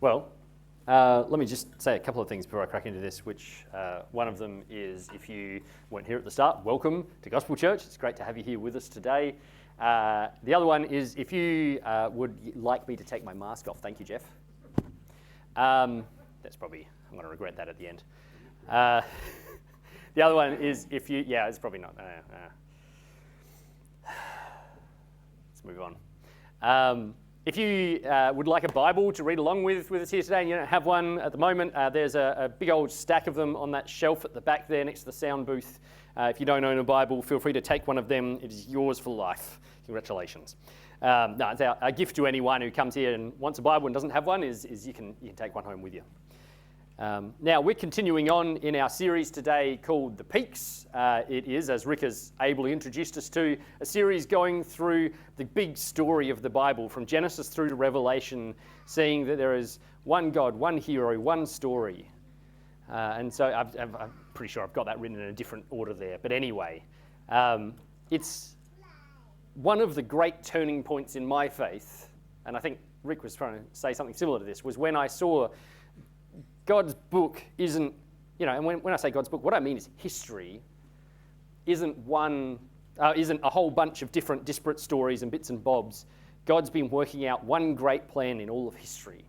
Well, let me just say a couple of things before I crack into this, which one of them is, if you weren't here at the start, welcome to Gospel Church. It's great to have you here with us today. The other one is, if you would like me to take my mask off. Thank you, Jeff. That's probably, I'm going to regret that at the end. The other one is, if you, yeah, it's probably not. Let's move on. If you would like a Bible to read along with us here today and you don't have one at the moment, there's a big old stack of them on that shelf at the back there next to the sound booth. If you don't own a Bible, feel free to take one of them. It is yours for life. Congratulations. No, it's our gift to anyone who comes here and wants a Bible and doesn't have one is you can take one home with you. Now, we're continuing on in our series today called The Peaks. It is, as Rick has ably introduced us to, a series going through the big story of the Bible, from Genesis through to Revelation, seeing that there is one God, one hero, one story. And so I'm pretty sure I've got that written in a different order there. But anyway, it's one of the great turning points in my faith, and I think Rick was trying to say something similar to this, was when I saw God's book isn't, and when I say God's book, what I mean is history isn't a whole bunch of different disparate stories and bits and bobs. God's been working out one great plan in all of history.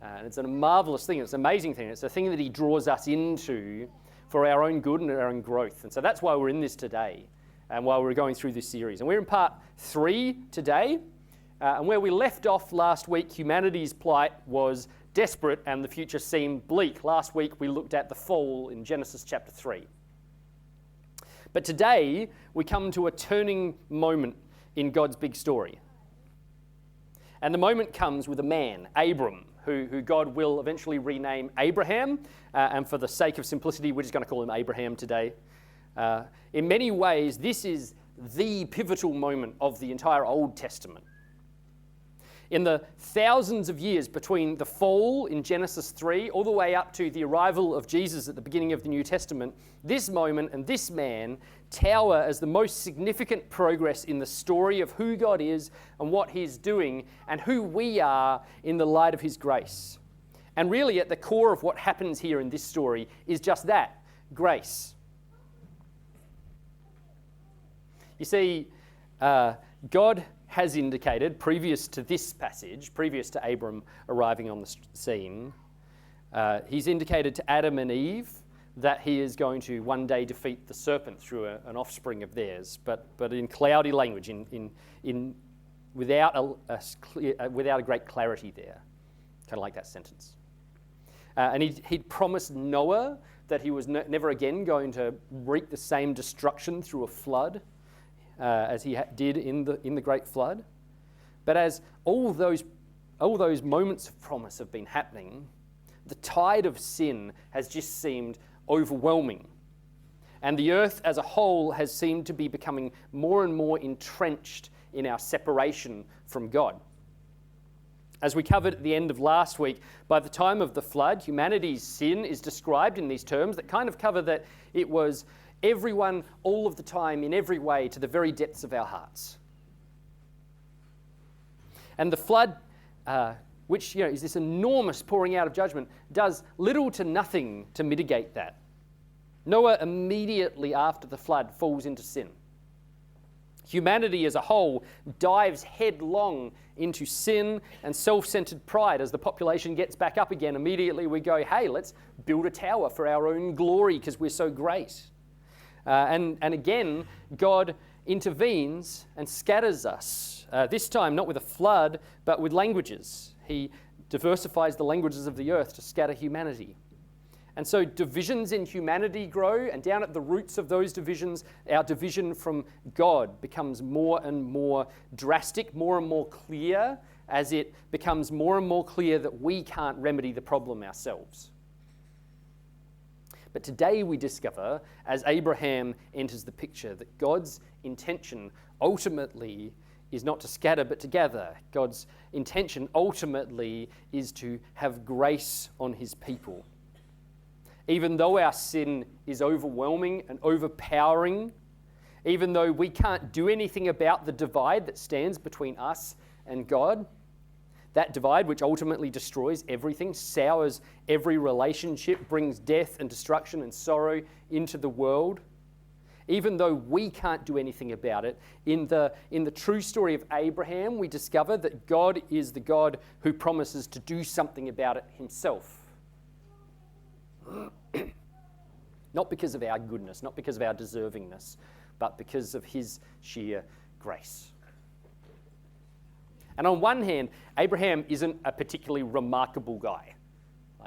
And it's a marvelous thing. It's an amazing thing. It's a thing that he draws us into for our own good and our own growth. And so that's why we're in this today and while we're going through this series. And we're in part 3 today. And where we left off last week, humanity's plight was desperate and the future seemed bleak. Last week we looked at the fall in Genesis chapter 3. But today we come to a turning moment in God's big story. And the moment comes with a man, Abram, who God will eventually rename Abraham. And for the sake of simplicity, we're just going to call him Abraham today. In many ways, this is the pivotal moment of the entire Old Testament. In the thousands of years between the fall in Genesis 3 all the way up to the arrival of Jesus at the beginning of the New Testament, this moment and this man tower as the most significant progress in the story of who God is and what he's doing and who we are in the light of his grace. And really at the core of what happens here in this story is just that, grace. You see, God has indicated, previous to this passage, previous to Abram arriving on the scene, he's indicated to Adam and Eve that he is going to one day defeat the serpent through an offspring of theirs, but in cloudy language, without a great clarity there, kind of like that sentence. And he'd promised Noah that he was never again going to wreak the same destruction through a flood as he did in the great flood. But as all those moments of promise have been happening, the tide of sin has just seemed overwhelming. And the earth as a whole has seemed to be becoming more and more entrenched in our separation from God. As we covered at the end of last week, by the time of the flood, humanity's sin is described in these terms that kind of cover that it was everyone, all of the time, in every way, to the very depths of our hearts. And the flood, which is this enormous pouring out of judgment, does little to nothing to mitigate that. Noah immediately after the flood falls into sin. Humanity as a whole dives headlong into sin and self-centered pride. As the population gets back up again, immediately we go, hey, let's build a tower for our own glory because we're so great. And again, God intervenes and scatters us, this time not with a flood, but with languages. He diversifies the languages of the earth to scatter humanity. And so divisions in humanity grow, and down at the roots of those divisions, our division from God becomes more and more drastic, more and more clear, as it becomes more and more clear that we can't remedy the problem ourselves. But today we discover, as Abraham enters the picture, that God's intention ultimately is not to scatter but to gather. God's intention ultimately is to have grace on his people. Even though our sin is overwhelming and overpowering, even though we can't do anything about the divide that stands between us and God, that divide which ultimately destroys everything, sours every relationship, brings death and destruction and sorrow into the world. Even though we can't do anything about it, in the true story of Abraham, we discover that God is the God who promises to do something about it himself. Not because of our goodness, not because of our deservingness, but because of his sheer grace. And on one hand, Abraham isn't a particularly remarkable guy.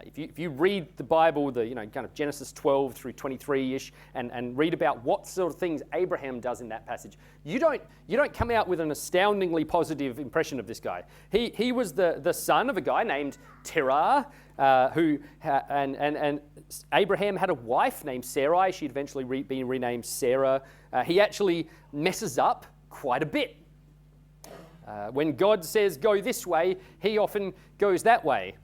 If you read the Bible, kind of Genesis 12 through 23-ish, and read about what sort of things Abraham does in that passage, you don't come out with an astoundingly positive impression of this guy. He was the son of a guy named Terah, and Abraham had a wife named Sarai. She'd eventually been renamed Sarah. He actually messes up quite a bit. When God says go this way, he often goes that way.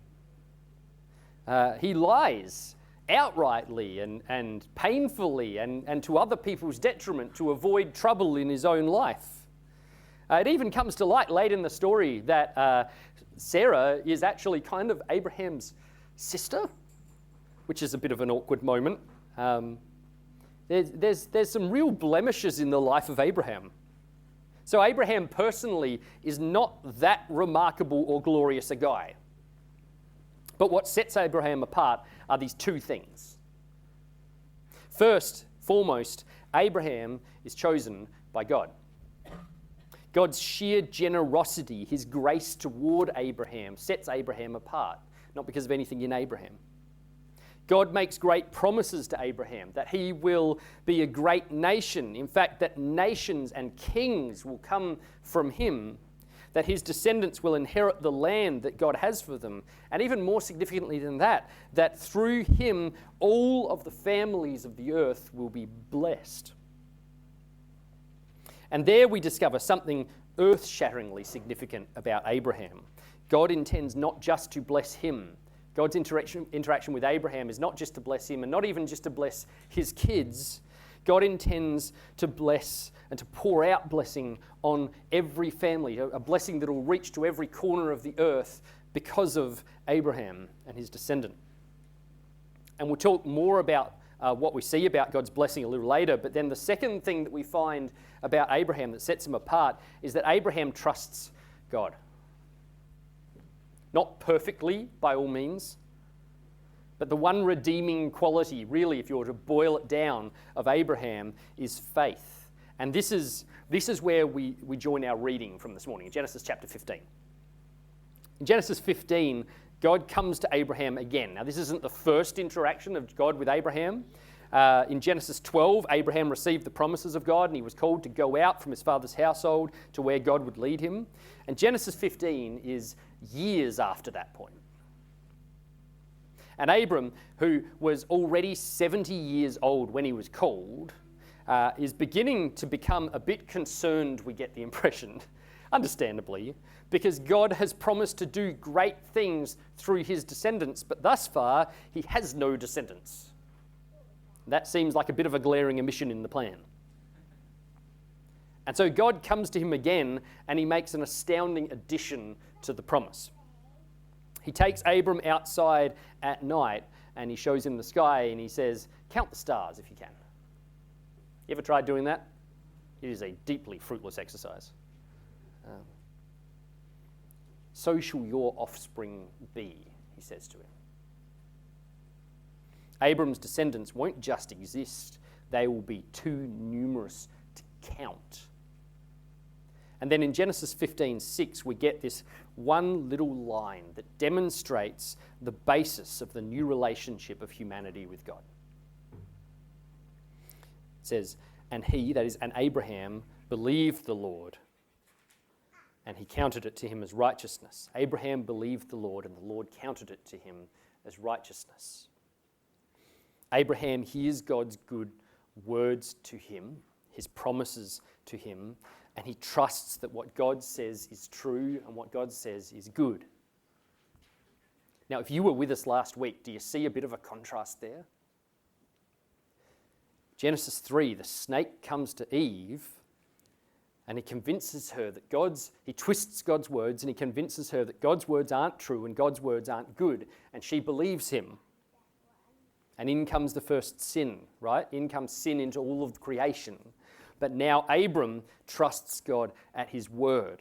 He lies outrightly and painfully and to other people's detriment to avoid trouble in his own life. It even comes to light late in the story that Sarah is actually kind of Abraham's sister, which is a bit of an awkward moment. There's some real blemishes in the life of Abraham. So Abraham personally is not that remarkable or glorious a guy. But what sets Abraham apart are these two things. First, foremost, Abraham is chosen by God. God's sheer generosity, his grace toward Abraham, sets Abraham apart, not because of anything in Abraham. God makes great promises to Abraham that he will be a great nation. In fact, that nations and kings will come from him, that his descendants will inherit the land that God has for them. And even more significantly than that, that through him, all of the families of the earth will be blessed. And there we discover something earth-shatteringly significant about Abraham. God intends not just to bless him. God's interaction with Abraham is not just to bless him and not even just to bless his kids. God intends to bless and to pour out blessing on every family, a blessing that will reach to every corner of the earth because of Abraham and his descendant. And we'll talk more about what we see about God's blessing a little later, but then the second thing that we find about Abraham that sets him apart is that Abraham trusts God. Not perfectly, by all means, but the one redeeming quality, really, if you were to boil it down, of Abraham is faith. And this is where we join our reading from this morning, in Genesis chapter 15. In Genesis 15, God comes to Abraham again. Now, this isn't the first interaction of God with Abraham. In Genesis 12, Abraham received the promises of God and he was called to go out from his father's household to where God would lead him. And Genesis 15 is years after that point. And Abram, who was already 70 years old when he was called, is beginning to become a bit concerned, we get the impression, understandably, because God has promised to do great things through his descendants, but thus far he has no descendants. That seems like a bit of a glaring omission in the plan. And so God comes to him again and he makes an astounding addition to the promise. He takes Abram outside at night and he shows him the sky and he says, "Count the stars if you can." You ever tried doing that? It is a deeply fruitless exercise. So shall your offspring be, he says to him. Abram's descendants won't just exist, they will be too numerous to count. And then in Genesis 15:6, we get this one little line that demonstrates the basis of the new relationship of humanity with God. It says, "And he," that is, and Abraham, "believed the Lord, and he counted it to him as righteousness." Abraham believed the Lord, and the Lord counted it to him as righteousness. Abraham hears God's good words to him, his promises to him, and he trusts that what God says is true and what God says is good. Now, if you were with us last week, do you see a bit of a contrast there? Genesis 3, the snake comes to Eve And he convinces her that he twists God's words and he convinces her that God's words aren't true and God's words aren't good. And she believes him. And in comes the first sin, right? In comes sin into all of creation. But now Abram trusts God at his word.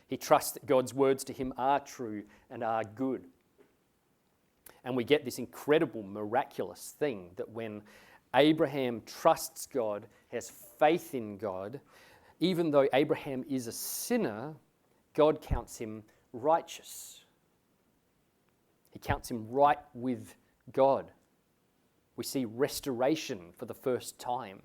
He trusts that God's words to him are true and are good. And we get this incredible, miraculous thing that when Abraham trusts God, has faith in God, even though Abraham is a sinner, God counts him righteous. He counts him right with God. We see restoration for the first time.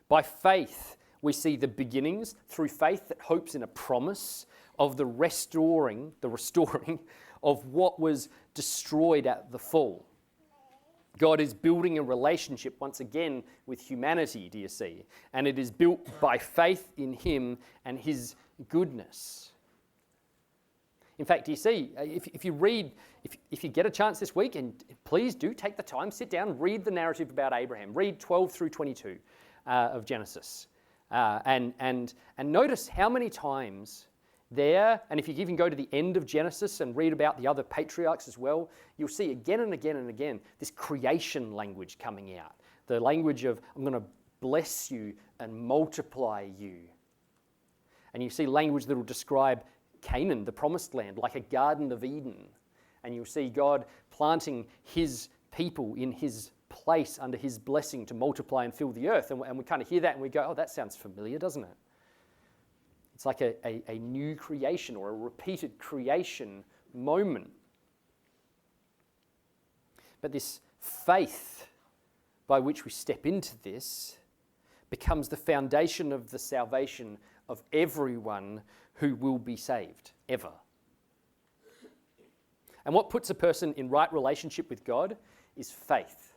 By faith, we see the beginnings, through faith that hopes in a promise of the restoring of what was destroyed at the fall. God is building a relationship once again with humanity, do you see? And it is built by faith in him and his goodness. In fact, do you see, if you get a chance this week, and please do take the time, sit down, read the narrative about Abraham. Read 12 through 22 of Genesis. And notice how many times there, and if you even go to the end of Genesis and read about the other patriarchs as well, you'll see again and again and again this creation language coming out. The language of, I'm going to bless you and multiply you. And you see language that will describe Canaan, the promised land, like a Garden of Eden. And you'll see God planting his people in his place under his blessing to multiply and fill the earth. And we kind of hear that and we go, oh, that sounds familiar, doesn't it? It's like a new creation or a repeated creation moment. But this faith by which we step into this becomes the foundation of the salvation of everyone who will be saved, ever. And what puts a person in right relationship with God is faith,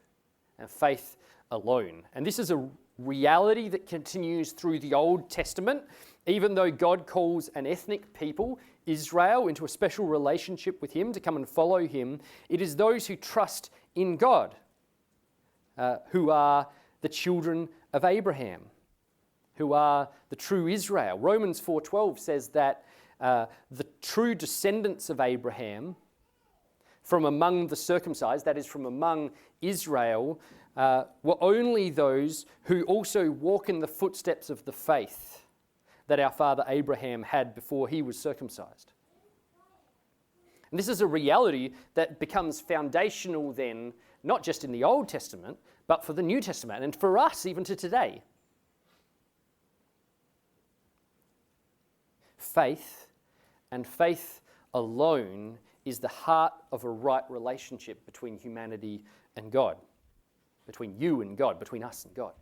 and faith alone. And this is a reality that continues through the Old Testament. Even though God calls an ethnic people, Israel, into a special relationship with him to come and follow him, it is those who trust in God who are the children of Abraham, who are the true Israel. Romans 4:12 says that the true descendants of Abraham from among the circumcised, that is from among Israel, were only those who also walk in the footsteps of the faith that our father Abraham had before he was circumcised. And this is a reality that becomes foundational then, not just in the Old Testament, but for the New Testament, and for us even to today. Faith, and faith alone, is the heart of a right relationship between humanity and God, between you and God, between us and God.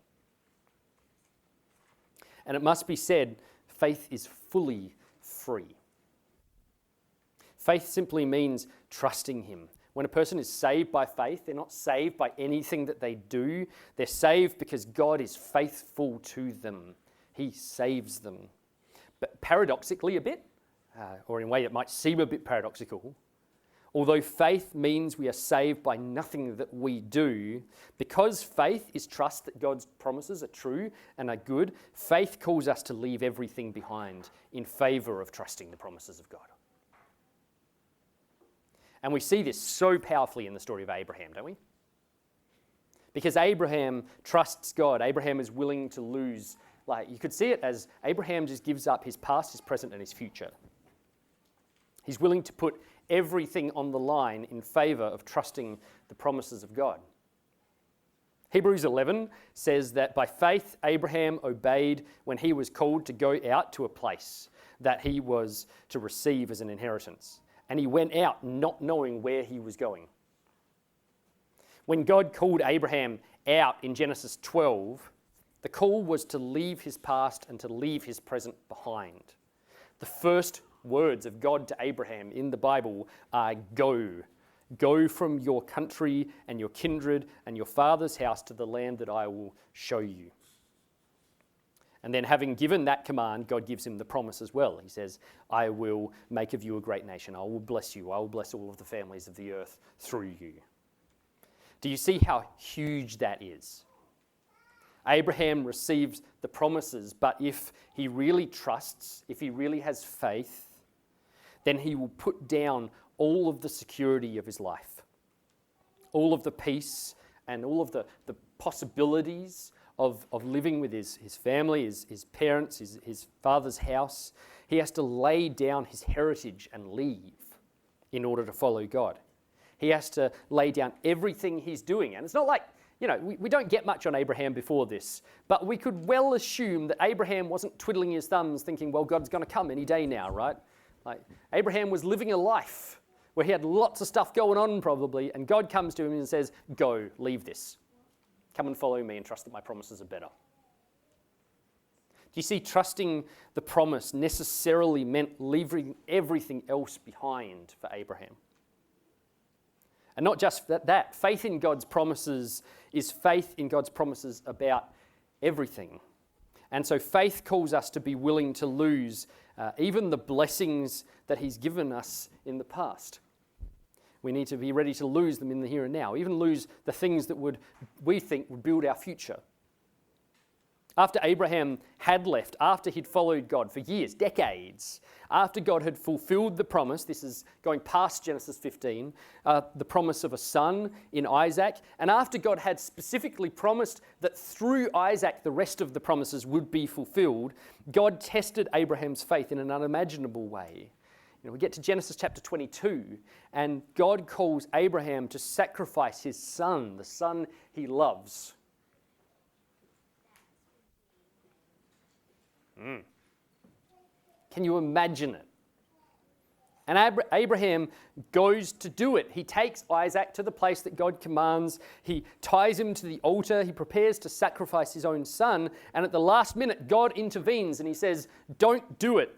And it must be said, faith is fully free. Faith simply means trusting him. When a person is saved by faith, they're not saved by anything that they do. They're saved because God is faithful to them. He saves them. But paradoxically a bit, or in a way that might seem a bit paradoxical, although faith means we are saved by nothing that we do, because faith is trust that God's promises are true and are good, faith calls us to leave everything behind in favour of trusting the promises of God. And we see this so powerfully in the story of Abraham, don't we? Because Abraham trusts God. Abraham is willing to lose. Like, you could see it as Abraham just gives up his past, his present, and his future. He's willing to put everything on the line in favour of trusting the promises of God. Hebrews 11 says that by faith Abraham obeyed when he was called to go out to a place that he was to receive as an inheritance. And he went out not knowing where he was going. When God called Abraham out in Genesis 12, the call was to leave his past and to leave his present behind. The first words of God to Abraham in the Bible are go. Go from your country and your kindred and your father's house to the land that I will show you. And then having given that command, God gives him the promise as well. He says, I will make of you a great nation. I will bless you. I will bless all of the families of the earth through you. Do you see how huge that is? Abraham receives the promises, but if he really trusts, if he really has faith, then he will put down all of the security of his life, all of the peace and all of the possibilities of living with his family, his parents, his father's house. He has to lay down his heritage and leave in order to follow God. He has to lay down everything he's doing. And it's not like, we don't get much on Abraham before this, but we could well assume that Abraham wasn't twiddling his thumbs thinking, well, God's going to come any day now, right? Like, Abraham was living a life where he had lots of stuff going on probably, and God comes to him and says, go, leave this. Come and follow me and trust that my promises are better. Do you see, trusting the promise necessarily meant leaving everything else behind for Abraham? And not just that, faith in God's promises is faith in God's promises about everything. And so faith calls us to be willing to lose even the blessings that he's given us in the past. We need to be ready to lose them in the here and now, even lose the things that we think would build our future. After Abraham had left, after he'd followed God for years, decades, after God had fulfilled the promise, this is going past Genesis 15, the promise of a son in Isaac, and after God had specifically promised that through Isaac the rest of the promises would be fulfilled, God tested Abraham's faith in an unimaginable way. We get to Genesis chapter 22, and God calls Abraham to sacrifice his son, the son he loves. Can you imagine it? And Abraham goes to do it. He takes Isaac to the place that God commands. He ties him to the altar. He prepares to sacrifice his own son. And at the last minute, God intervenes and he says, don't do it.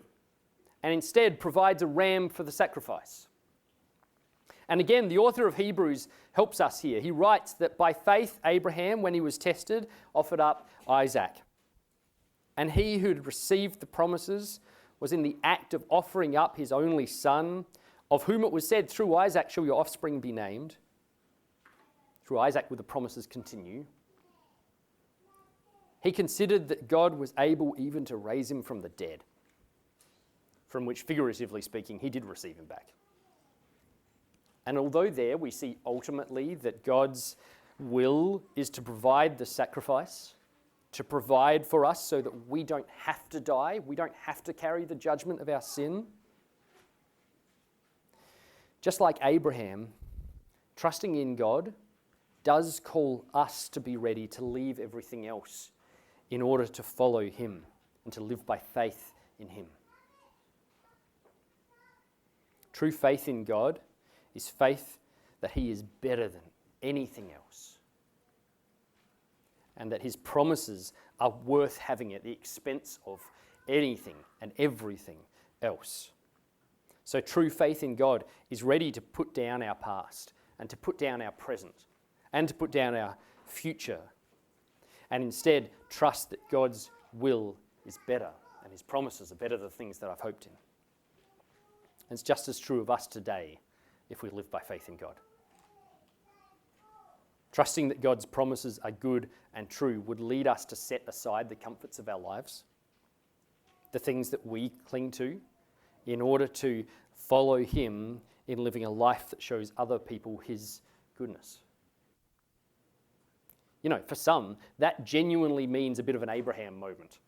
And instead provides a ram for the sacrifice. And again, the author of Hebrews helps us here. He writes that by faith, Abraham, when he was tested, offered up Isaac. And he who had received the promises was in the act of offering up his only son, of whom it was said, through Isaac shall your offspring be named. Through Isaac will the promises continue. He considered that God was able even to raise him from the dead, from which, figuratively speaking, he did receive him back. And although there we see ultimately that God's will is to provide the sacrifice, to provide for us so that we don't have to die, we don't have to carry the judgment of our sin. Just like Abraham, trusting in God does call us to be ready to leave everything else in order to follow him and to live by faith in him. True faith in God is faith that he is better than anything else, and that his promises are worth having at the expense of anything and everything else. So true faith in God is ready to put down our past and to put down our present and to put down our future, and instead trust that God's will is better and his promises are better than the things that I've hoped in. And it's just as true of us today if we live by faith in God. Trusting that God's promises are good and true would lead us to set aside the comforts of our lives, the things that we cling to, in order to follow him in living a life that shows other people his goodness. For some, that genuinely means a bit of an Abraham moment.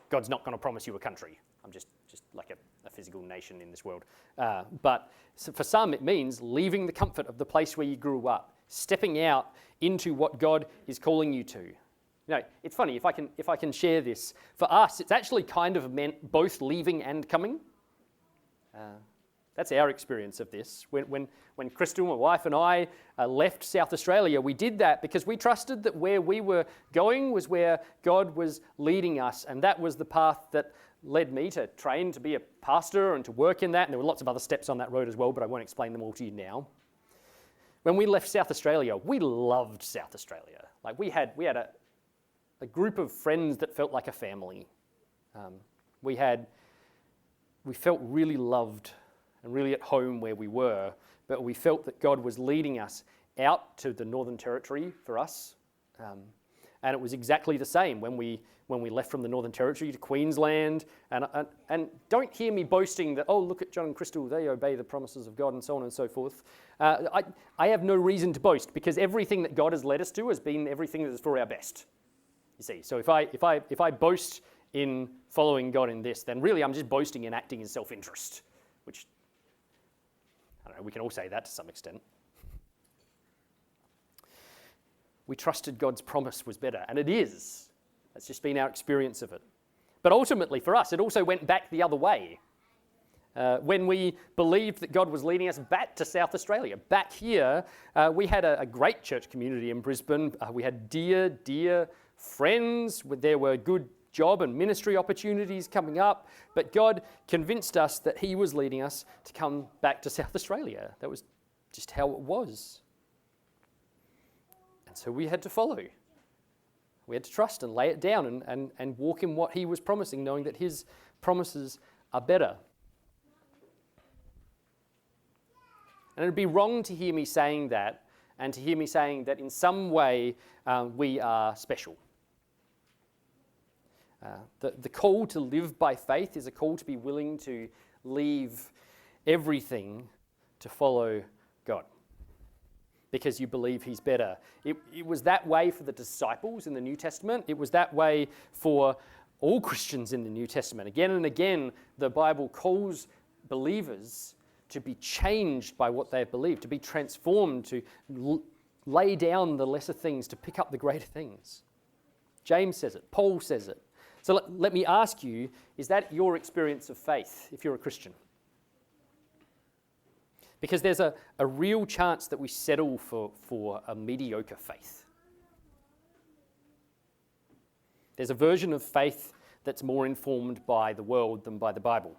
God's not going to promise you a country. I'm just like a physical nation in this world. But for some, it means leaving the comfort of the place where you grew up, stepping out into what God is calling you to. It's funny, if I can share this. For us, it's actually kind of meant both leaving and coming. That's our experience of this. When Crystal, my wife, and I left South Australia, we did that because we trusted that where we were going was where God was leading us, and that was the path that led me to train to be a pastor and to work in that. And there were lots of other steps on that road as well, but I won't explain them all to you now. When we left South Australia, we loved South Australia. Like we had a group of friends that felt like a family. We felt really loved and really at home where we were, but we felt that God was leading us out to the Northern Territory for us, And it was exactly the same when we left from the Northern Territory to Queensland. And don't hear me boasting that, oh, look at John and Crystal, they obey the promises of God and so on and so forth. I have no reason to boast because everything that God has led us to has been everything that is for our best. You see, so if I boast in following God in this, then really I'm just boasting in acting in self-interest, which, I don't know, we can all say that to some extent. We trusted God's promise was better, and it is. That's just been our experience of it. But ultimately for us, it also went back the other way. When we believed that God was leading us back to South Australia. Back here, we had a great church community in Brisbane. We had dear friends. There were good job and ministry opportunities coming up. But God convinced us that he was leading us to come back to South Australia. That was just how it was. And so we had to follow. We had to trust and lay it down and walk in what he was promising, knowing that his promises are better. And it would be wrong to hear me saying that and to hear me saying that in some way we are special. The call to live by faith is a call to be willing to leave everything to follow God because you believe he's better. It was that way for the disciples in the New Testament. It was that way for all Christians in the New Testament. Again and again, the Bible calls believers to be changed by what they've believed, to be transformed, to lay down the lesser things, to pick up the greater things. James says it. Paul says it. So let me ask you, is that your experience of faith if you're a Christian? Because there's a real chance that we settle for a mediocre faith. There's a version of faith that's more informed by the world than by the Bible.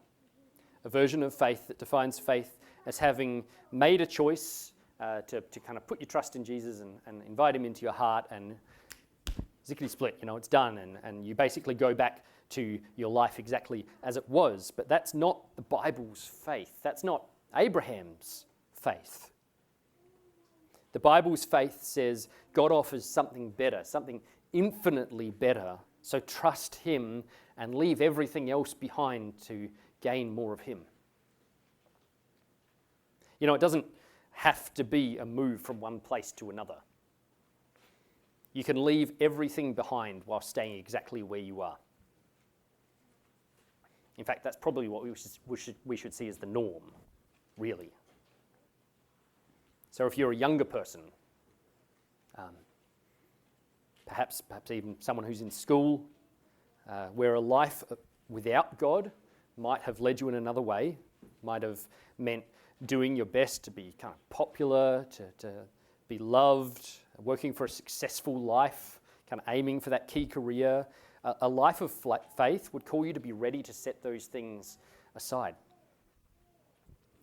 A version of faith that defines faith as having made a choice to kind of put your trust in Jesus and invite him into your heart and zickety split, it's done. And you basically go back to your life exactly as it was. But that's not the Bible's faith. That's not Abraham's faith. The Bible's faith says God offers something better, something infinitely better. So trust him and leave everything else behind to gain more of him. It doesn't have to be a move from one place to another. You can leave everything behind while staying exactly where you are. In fact, that's probably what we should see as the norm, really. So if you're a younger person, perhaps even someone who's in school, where a life without God might have led you in another way, might have meant doing your best to be kind of popular, to be loved, working for a successful life, kind of aiming for that key career. A life of faith would call you to be ready to set those things aside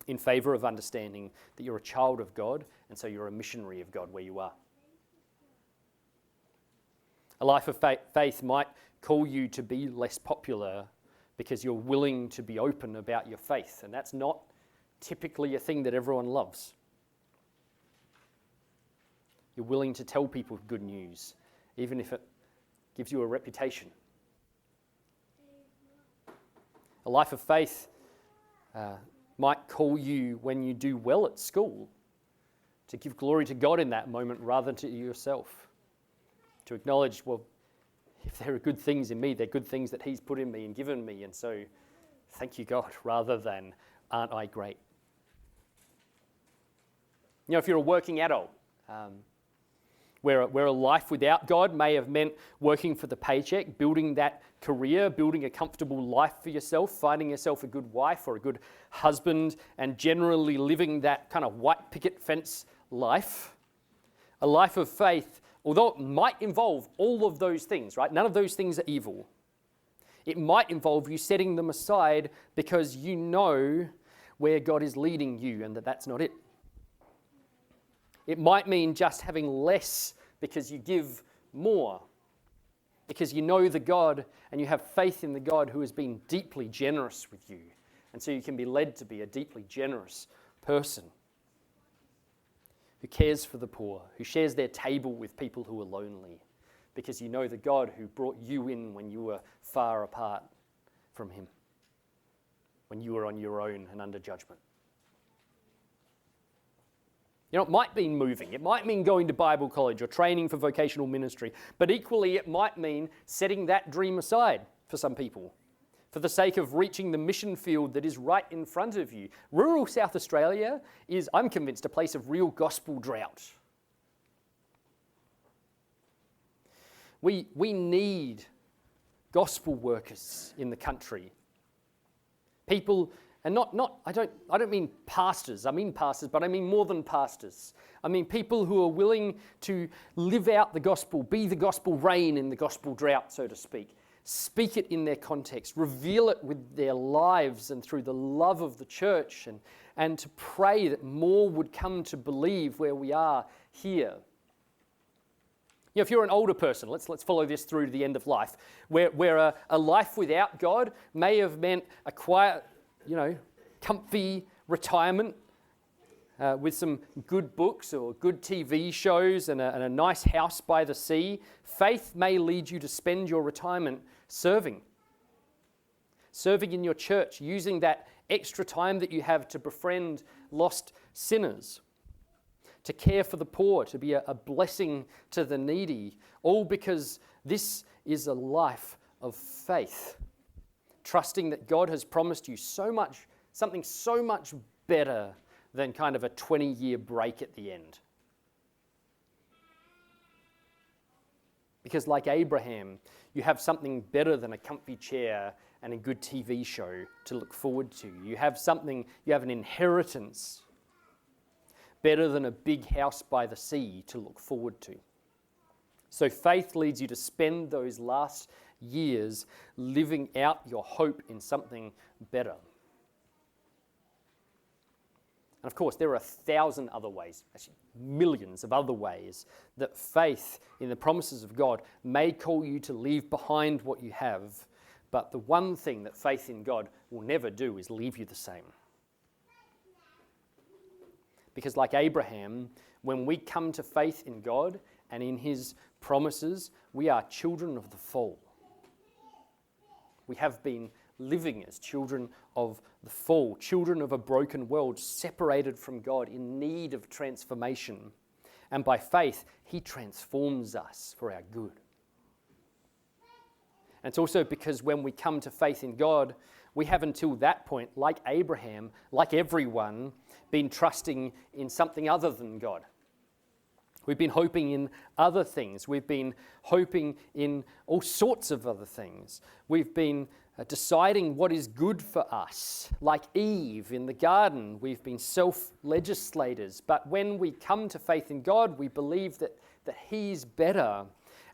in favor of understanding that you're a child of God and so you're a missionary of God where you are. A life of faith might call you to be less popular because you're willing to be open about your faith, and that's not typically a thing that everyone loves. You're willing to tell people good news, even if it gives you a reputation. A life of faith might call you, when you do well at school, to give glory to God in that moment rather than to yourself. To acknowledge, well, if there are good things in me, they're good things that he's put in me and given me, and so thank you, God, rather than aren't I great? If you're a working adult, where a life without God may have meant working for the paycheck, building that career, building a comfortable life for yourself, finding yourself a good wife or a good husband, and generally living that kind of white picket fence life. A life of faith, although it might involve all of those things, right? None of those things are evil. It might involve you setting them aside because you know where God is leading you and that that's not it. It might mean just having less because you give more, because you know the God and you have faith in the God who has been deeply generous with you. And so you can be led to be a deeply generous person who cares for the poor, who shares their table with people who are lonely, because you know the God who brought you in when you were far apart from him, when you were on your own and under judgment. You know, it might mean moving. It might mean going to Bible college or training for vocational ministry. But equally, it might mean setting that dream aside for some people for the sake of reaching the mission field that is right in front of you. Rural South Australia is, I'm convinced, a place of real gospel drought. We need gospel workers in the country. People, and I don't mean pastors. I mean pastors, but I mean more than pastors. I mean people who are willing to live out the gospel, be the gospel rain in the gospel drought, so to speak. Speak it in their context, reveal it with their lives and through the love of the church, and to pray that more would come to believe where we are here. You know, if you're an older person, let's follow this through to the end of life, where a life without God may have meant a quiet, comfy retirement with some good books or good TV shows and a nice house by the sea. Faith may lead you to spend your retirement serving in your church, using that extra time that you have to befriend lost sinners, to care for the poor, to be a blessing to the needy, all because this is a life of faith, trusting that God has promised you something so much better than kind of a 20-year break at the end. Because like Abraham, you have something better than a comfy chair and a good TV show to look forward to. You have an inheritance better than a big house by the sea to look forward to. So faith leads you to spend those last years living out your hope in something better. And of course, there are 1,000 other ways, actually millions of other ways, that faith in the promises of God may call you to leave behind what you have. But the one thing that faith in God will never do is leave you the same. Because like Abraham, when we come to faith in God and in his promises, we are children of the fall. We have been living as children of the fall, children of a broken world, separated from God, in need of transformation. And by faith, he transforms us for our good. And it's also because when we come to faith in God, we have until that point, like Abraham, like everyone, been trusting in something other than God. We've been hoping in other things. We've been hoping in all sorts of other things. We've been deciding what is good for us. Like Eve in the garden, we've been self-legislators. But when we come to faith in God, we believe that he's better,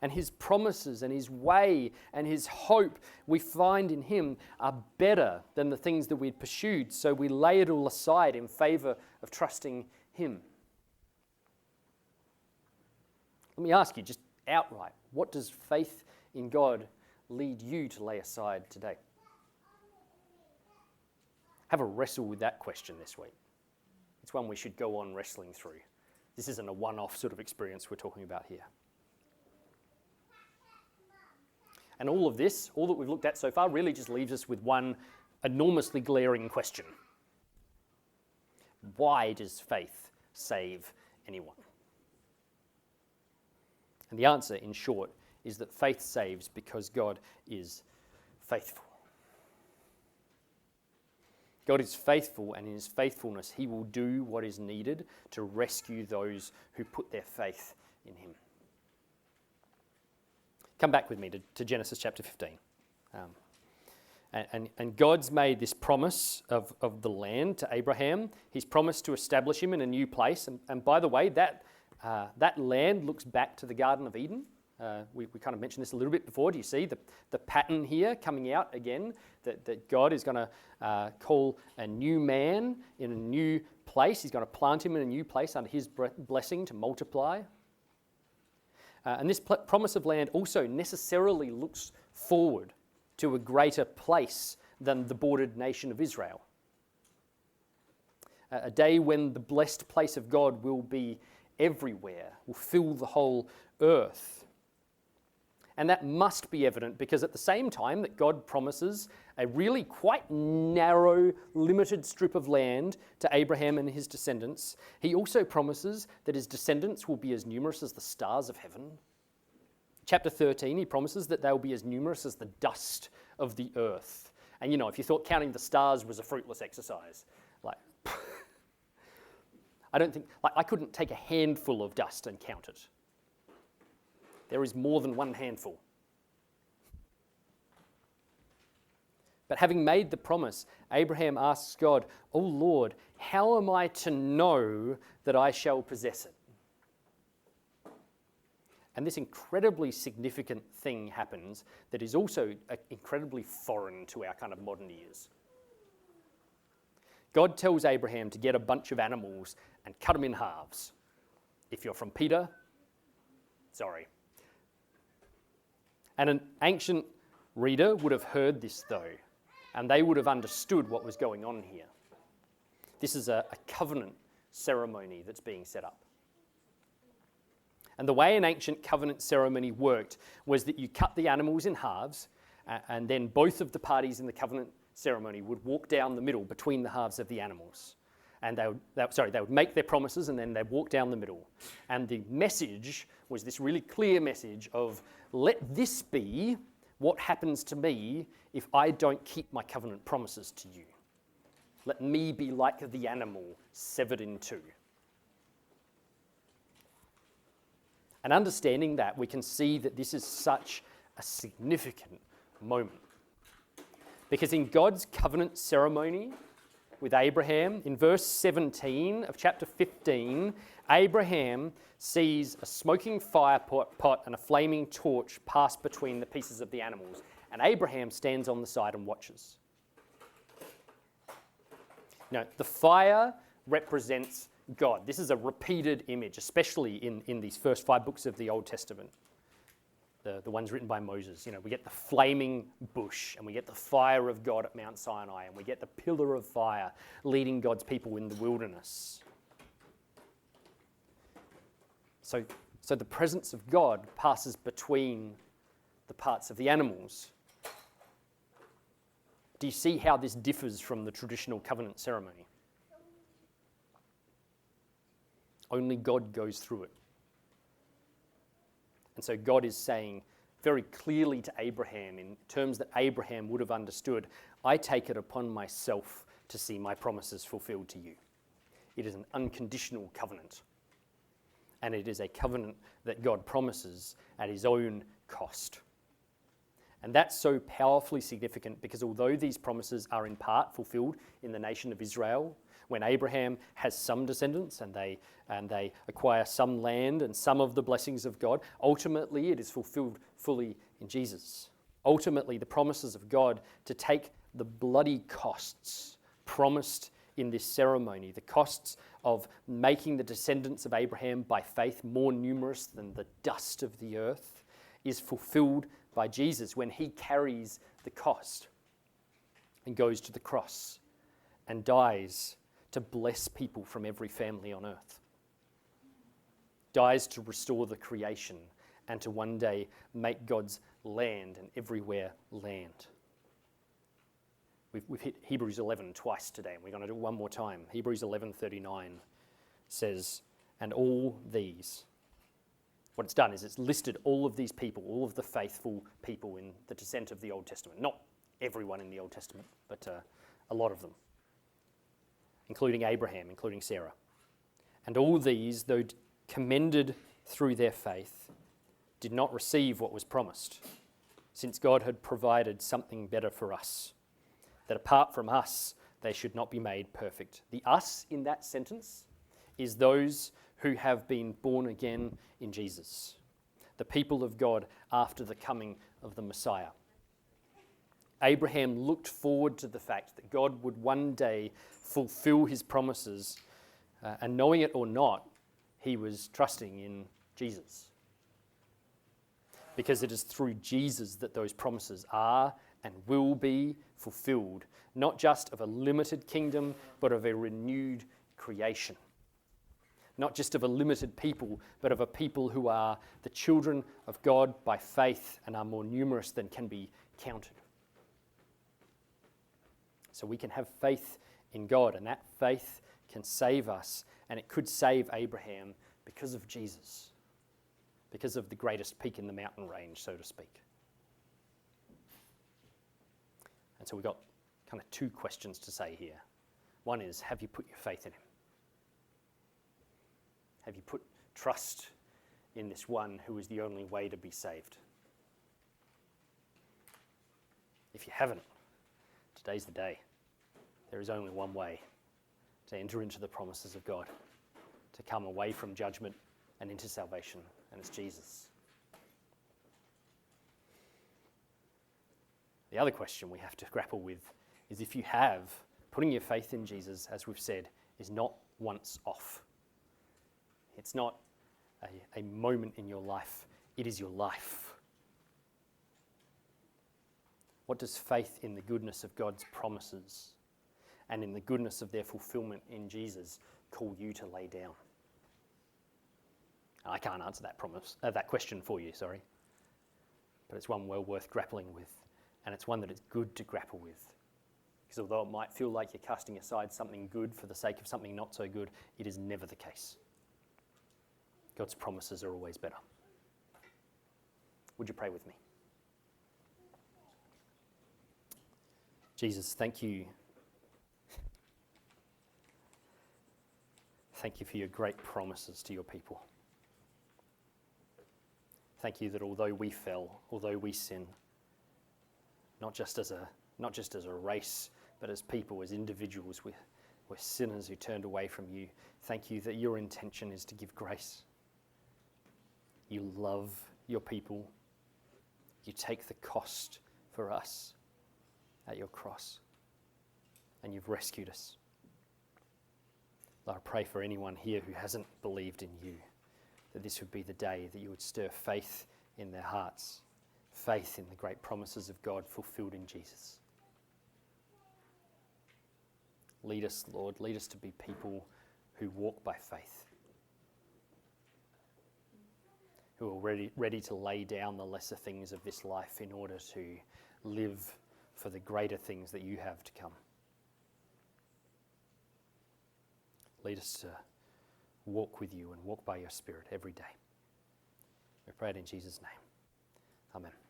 and his promises and his way and his hope we find in him are better than the things that we'd pursued. So we lay it all aside in favor of trusting him. Let me ask you just outright, what does faith in God lead you to lay aside today? Have a wrestle with that question this week. It's one we should go on wrestling through. This isn't a one-off sort of experience we're talking about here. And all of this, all that we've looked at so far, really just leaves us with one enormously glaring question. Why does faith save anyone? And the answer, in short, is that faith saves because God is faithful. God is faithful, and in his faithfulness, he will do what is needed to rescue those who put their faith in him. Come back with me to Genesis chapter 15. And God's made this promise of the land to Abraham. He's promised to establish him in a new place. And by the way, that land looks back to the Garden of Eden. We kind of mentioned this a little bit before. Do you see the pattern here coming out again? That God is going to call a new man in a new place. He's going to plant him in a new place under his blessing to multiply. And this promise of land also necessarily looks forward to a greater place than the bordered nation of Israel. A day when the blessed place of God will be everywhere, will fill the whole earth. And that must be evident because at the same time that God promises a really quite narrow, limited strip of land to Abraham and his descendants, he also promises that his descendants will be as numerous as the stars of heaven. Chapter 13, he promises that they will be as numerous as the dust of the earth. And you know, if you thought counting the stars was a fruitless exercise, like, I don't think, like, I couldn't take a handful of dust and count it. There is more than one handful. But having made the promise, Abraham asks God, "O Lord, how am I to know that I shall possess it?" And this incredibly significant thing happens that is also incredibly foreign to our kind of modern ears. God tells Abraham to get a bunch of animals and cut them in halves. If you're from Peter, sorry. And an ancient reader would have heard this though, and they would have understood what was going on here. This is a covenant ceremony that's being set up. And the way an ancient covenant ceremony worked was that you cut the animals in halves, and then both of the parties in the covenant ceremony would walk down the middle between the halves of the animals. And they would make their promises and then they'd walk down the middle. And the message was this really clear message of, let this be what happens to me if I don't keep my covenant promises to you. Let me be like the animal severed in two. And understanding that, we can see that this is such a significant moment. Because in God's covenant ceremony with Abraham, in verse 17 of chapter 15, Abraham sees a smoking fire pot and a flaming torch pass between the pieces of the animals. And Abraham stands on the side and watches. Now, the fire represents God. This is a repeated image, especially in these first 5 books of the Old Testament, the ones written by Moses. You know, we get the flaming bush, and we get the fire of God at Mount Sinai, and we get the pillar of fire leading God's people in the wilderness. So the presence of God passes between the parts of the animals. Do you see how this differs from the traditional covenant ceremony? Only God goes through it. And so God is saying very clearly to Abraham, in terms that Abraham would have understood, I take it upon myself to see my promises fulfilled to you. It is an unconditional covenant. And it is a covenant that God promises at his own cost. And that's so powerfully significant because although these promises are in part fulfilled in the nation of Israel, when Abraham has some descendants and they acquire some land and some of the blessings of God, ultimately it is fulfilled fully in Jesus. Ultimately, the promises of God to take the bloody costs promised in this ceremony, the costs of making the descendants of Abraham by faith more numerous than the dust of the earth, is fulfilled by Jesus when he carries the cost and goes to the cross and dies to bless people from every family on earth. Dies to restore the creation and to one day make God's land and everywhere land. We've hit Hebrews 11 twice today, and we're going to do it one more time. Hebrews 11:39 says, and all these. What it's done is it's listed all of these people, all of the faithful people in the descent of the Old Testament. Not everyone in the Old Testament, but a lot of them, including Abraham, including Sarah. And all these, though commended through their faith, did not receive what was promised, since God had provided something better for us, that apart from us, they should not be made perfect. The us in that sentence is those who have been born again in Jesus, the people of God after the coming of the Messiah. Abraham looked forward to the fact that God would one day fulfill his promises, and knowing it or not, he was trusting in Jesus. Because it is through Jesus that those promises are and will be fulfilled, not just of a limited kingdom, but of a renewed creation. not just of a limited people, but of a people who are the children of God by faith and are more numerous than can be counted. So we can have faith in God, and that faith can save us, and it could save Abraham because of Jesus, because of the greatest peak in the mountain range, so to speak. And so we've got kind of two questions to say here. One is, have you put your faith in him? Have you put trust in this one who is the only way to be saved? If you haven't, today's the day. There is only one way to enter into the promises of God, to come away from judgment and into salvation, and it's Jesus. The other question we have to grapple with is, if you have, putting your faith in Jesus, as we've said, is not once off. It's not a moment in your life, it is your life. What does faith in the goodness of God's promises and in the goodness of their fulfillment in Jesus call you to lay down? I can't answer that question for you, but it's one well worth grappling with, and it's one that it's good to grapple with. Because although it might feel like you're casting aside something good for the sake of something not so good, it is never the case. God's promises are always better. Would you pray with me? Jesus, thank you. Thank you for your great promises to your people. Thank you that although we fell, although we sin, not just as a race, but as people, as individuals, we're sinners who turned away from you. Thank you that your intention is to give grace. You love your people. You take the cost for us at your cross, and you've rescued us. Lord, I pray for anyone here who hasn't believed in you, that this would be the day that you would stir faith in their hearts, faith in the great promises of God fulfilled in Jesus. Lead us, Lord, lead us to be people who walk by faith, who are ready to lay down the lesser things of this life in order to live for the greater things that you have to come. Lead us to walk with you and walk by your Spirit every day. We pray it in Jesus' name. Amen.